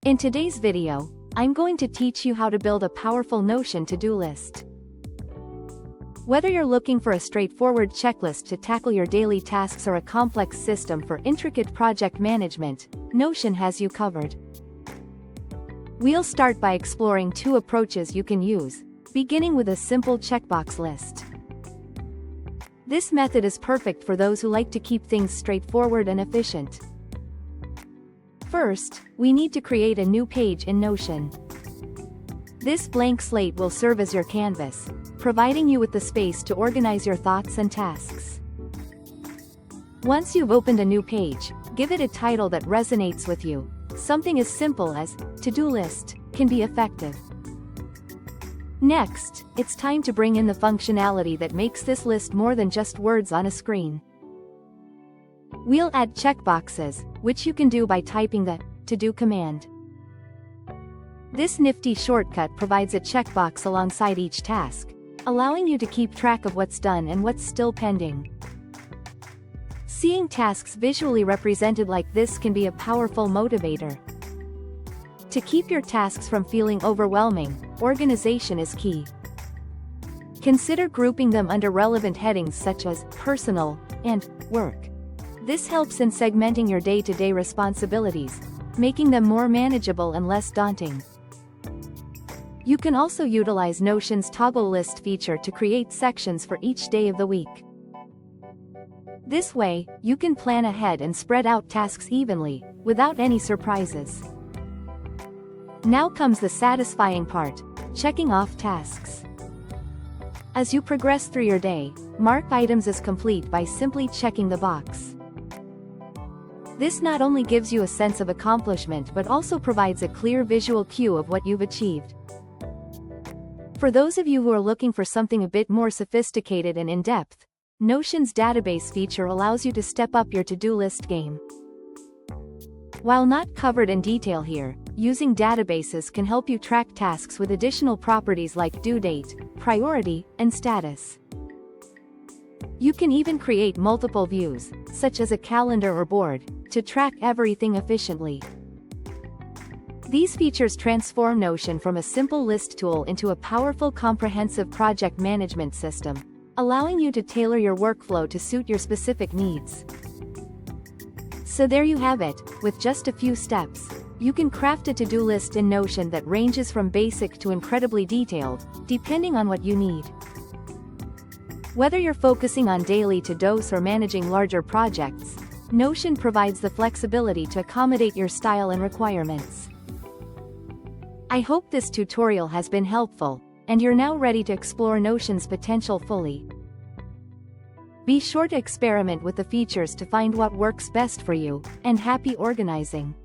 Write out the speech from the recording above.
In today's video, I'm going to teach you how to build a powerful Notion to-do list. Whether you're looking for a straightforward checklist to tackle your daily tasks or a complex system for intricate project management, Notion has you covered. We'll start by exploring two approaches you can use, beginning with a simple checkbox list. This method is perfect for those who like to keep things straightforward and efficient. First, we need to create a new page in Notion. This blank slate will serve as your canvas, providing you with the space to organize your thoughts and tasks. Once you've opened a new page, give it a title that resonates with you. Something as simple as to-do list can be effective. Next, it's time to bring in the functionality that makes this list more than just words on a screen. We'll add checkboxes, which you can do by typing the to-do command. This nifty shortcut provides a checkbox alongside each task, allowing you to keep track of what's done and what's still pending. Seeing tasks visually represented like this can be a powerful motivator. To keep your tasks from feeling overwhelming, organization is key. Consider grouping them under relevant headings such as personal and work. This helps in segmenting your day-to-day responsibilities, making them more manageable and less daunting. You can also utilize Notion's toggle list feature to create sections for each day of the week. This way, you can plan ahead and spread out tasks evenly, without any surprises. Now comes the satisfying part, checking off tasks. As you progress through your day, mark items as complete by simply checking the box. This not only gives you a sense of accomplishment but also provides a clear visual cue of what you've achieved. For those of you who are looking for something a bit more sophisticated and in-depth, Notion's database feature allows you to step up your to-do list game. While not covered in detail here, using databases can help you track tasks with additional properties like due date, priority, and status. You can even create multiple views, such as a calendar or board, to track everything efficiently. These features transform Notion from a simple list tool into a powerful comprehensive project management system, allowing you to tailor your workflow to suit your specific needs. So there you have it, with just a few steps, you can craft a to-do list in Notion that ranges from basic to incredibly detailed, depending on what you need. Whether you're focusing on daily to-dos or managing larger projects, Notion provides the flexibility to accommodate your style and requirements. I hope this tutorial has been helpful, and you're now ready to explore Notion's potential fully. Be sure to experiment with the features to find what works best for you, and happy organizing!